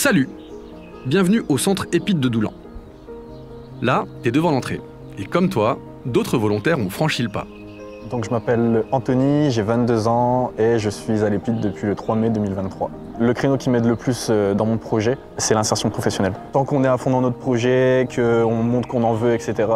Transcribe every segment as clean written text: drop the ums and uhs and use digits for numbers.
Salut! Bienvenue au centre EPID de Doulan. Là, t'es devant l'entrée. Et comme toi, d'autres volontaires ont franchi le pas. Donc je m'appelle Anthony, j'ai 22 ans et je suis à l'EPID depuis le 3 mai 2023. Le créneau qui m'aide le plus dans mon projet, c'est l'insertion professionnelle. Tant qu'on est à fond dans notre projet, qu'on montre qu'on en veut, etc.,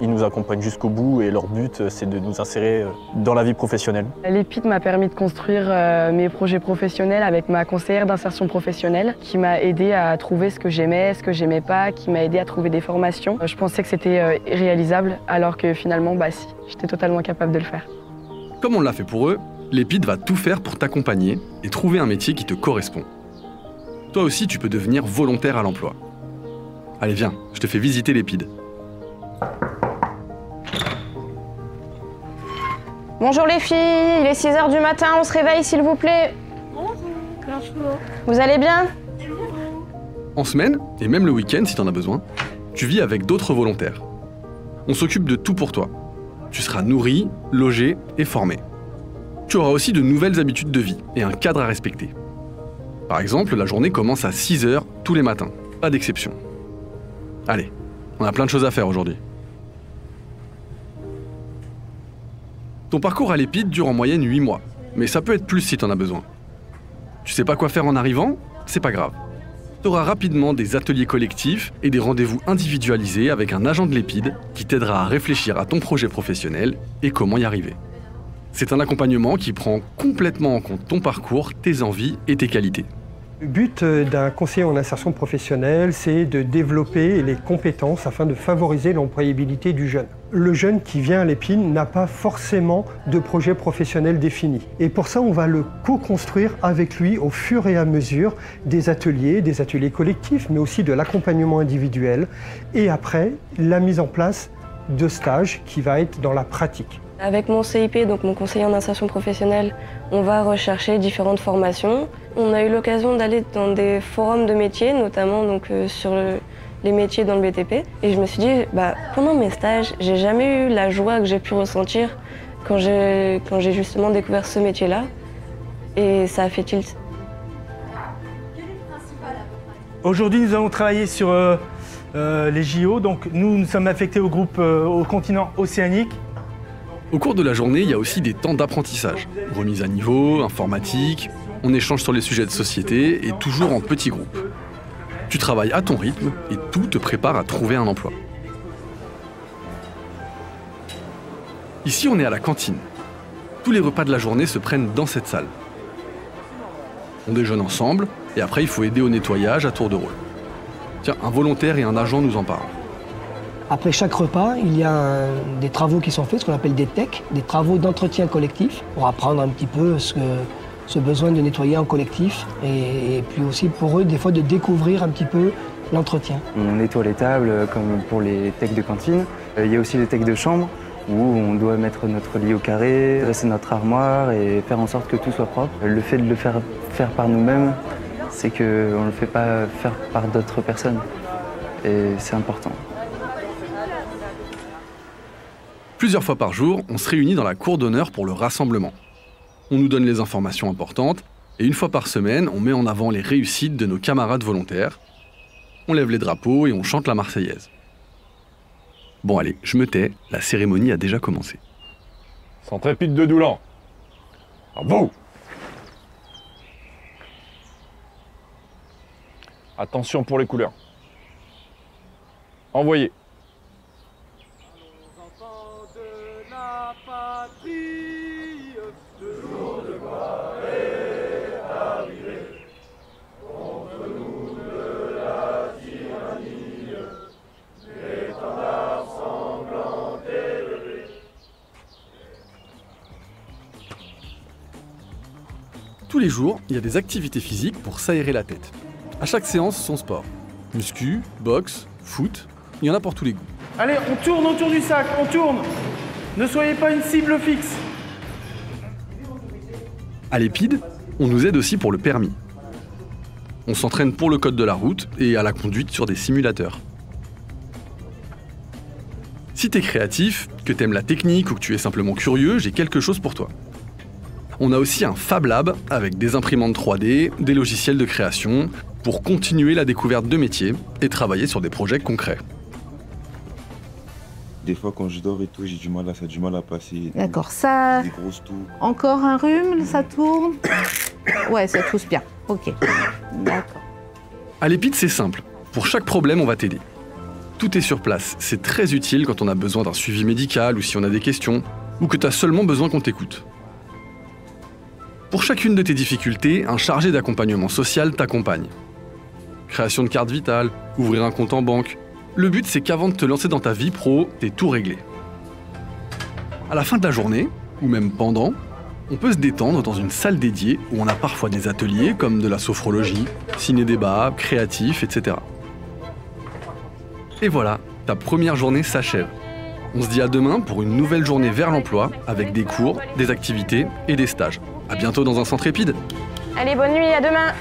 ils nous accompagnent jusqu'au bout et leur but, c'est de nous insérer dans la vie professionnelle. L'EPID m'a permis de construire mes projets professionnels avec ma conseillère d'insertion professionnelle qui m'a aidé à trouver ce que j'aimais pas, qui m'a aidé à trouver des formations. Je pensais que c'était irréalisable alors que finalement, si, j'étais totalement capable de le faire. Comme on l'a fait pour eux, l'EPID va tout faire pour t'accompagner et trouver un métier qui te correspond. Toi aussi, tu peux devenir volontaire à l'emploi. Allez, viens, je te fais visiter l'EPID. Bonjour les filles, il est 6h du matin, on se réveille s'il vous plaît. Bonjour. Vous allez bien? En semaine, et même le week-end si t'en as besoin, tu vis avec d'autres volontaires. On s'occupe de tout pour toi. Tu seras nourri, logé et formé. Tu auras aussi de nouvelles habitudes de vie et un cadre à respecter. Par exemple, la journée commence à 6h tous les matins, pas d'exception. Allez, on a plein de choses à faire aujourd'hui. Ton parcours à l'EPID dure en moyenne 8 mois, mais ça peut être plus si t'en as besoin. Tu sais pas quoi faire en arrivant? C'est pas grave. T'auras rapidement des ateliers collectifs et des rendez-vous individualisés avec un agent de l'EPID qui t'aidera à réfléchir à ton projet professionnel et comment y arriver. C'est un accompagnement qui prend complètement en compte ton parcours, tes envies et tes qualités. Le but d'un conseiller en insertion professionnelle, c'est de développer les compétences afin de favoriser l'employabilité du jeune. Le jeune qui vient à l'EPID n'a pas forcément de projet professionnel défini. Et pour ça, on va le co-construire avec lui au fur et à mesure des ateliers collectifs, mais aussi de l'accompagnement individuel. Et après, la mise en place de stages qui va être dans la pratique. Avec mon CIP, donc mon conseiller en insertion professionnelle, on va rechercher différentes formations. On a eu l'occasion d'aller dans des forums de métiers, notamment sur les métiers dans le BTP. Et je me suis dit, pendant mes stages, j'ai jamais eu la joie que j'ai pu ressentir quand j'ai justement découvert ce métier-là. Et ça a fait tilt. Aujourd'hui, nous allons travailler sur les JO. Donc nous sommes affectés au groupe au continent océanique. Au cours de la journée, il y a aussi des temps d'apprentissage. Remise à niveau, informatique, on échange sur les sujets de société et toujours en petits groupes. Tu travailles à ton rythme et tout te prépare à trouver un emploi. Ici, on est à la cantine. Tous les repas de la journée se prennent dans cette salle. On déjeune ensemble et après, il faut aider au nettoyage à tour de rôle. Tiens, un volontaire et un agent nous en parlent. Après chaque repas, il y a des travaux qui sont faits, ce qu'on appelle des TEC, des travaux d'entretien collectif, pour apprendre un petit peu ce besoin de nettoyer en collectif, et puis aussi pour eux, des fois, de découvrir un petit peu l'entretien. On nettoie les tables, comme pour les TEC de cantine. Il y a aussi les TEC de chambre, où on doit mettre notre lit au carré, dresser notre armoire et faire en sorte que tout soit propre. Le fait de le faire par nous-mêmes, c'est qu'on ne le fait pas faire par d'autres personnes, et c'est important. Plusieurs fois par jour, on se réunit dans la cour d'honneur pour le rassemblement. On nous donne les informations importantes et une fois par semaine, on met en avant les réussites de nos camarades volontaires. On lève les drapeaux et on chante la Marseillaise. Bon allez, je me tais, la cérémonie a déjà commencé. Centre EPID de Doulan. À vous! Attention pour les couleurs. Envoyez. Tous les jours, il y a des activités physiques pour s'aérer la tête. À chaque séance, son sport. Muscu, boxe, foot, il y en a pour tous les goûts. Allez, on tourne autour du sac, on tourne. Ne soyez pas une cible fixe. À l'EPID, on nous aide aussi pour le permis. On s'entraîne pour le code de la route et à la conduite sur des simulateurs. Si t'es créatif, que t'aimes la technique ou que tu es simplement curieux, j'ai quelque chose pour toi. On a aussi un Fab Lab avec des imprimantes 3D, des logiciels de création, pour continuer la découverte de métiers et travailler sur des projets concrets. Des fois, quand je dors et tout, j'ai du mal à passer. D'accord, ça... Des grosses toux. Encore un rhume, ça tourne? Ouais, ça tousse bien. Ok, d'accord. À l'EPID, c'est simple. Pour chaque problème, on va t'aider. Tout est sur place. C'est très utile quand on a besoin d'un suivi médical ou si on a des questions, ou que tu as seulement besoin qu'on t'écoute. Pour chacune de tes difficultés, un chargé d'accompagnement social t'accompagne. Création de carte vitale, ouvrir un compte en banque. Le but, c'est qu'avant de te lancer dans ta vie pro, t'aies tout réglé. À la fin de la journée, ou même pendant, on peut se détendre dans une salle dédiée où on a parfois des ateliers comme de la sophrologie, ciné-débat, créatif, etc. Et voilà, ta première journée s'achève. On se dit à demain pour une nouvelle journée vers l'emploi avec des cours, des activités et des stages. À bientôt dans un centre EPID. Allez, bonne nuit, à demain.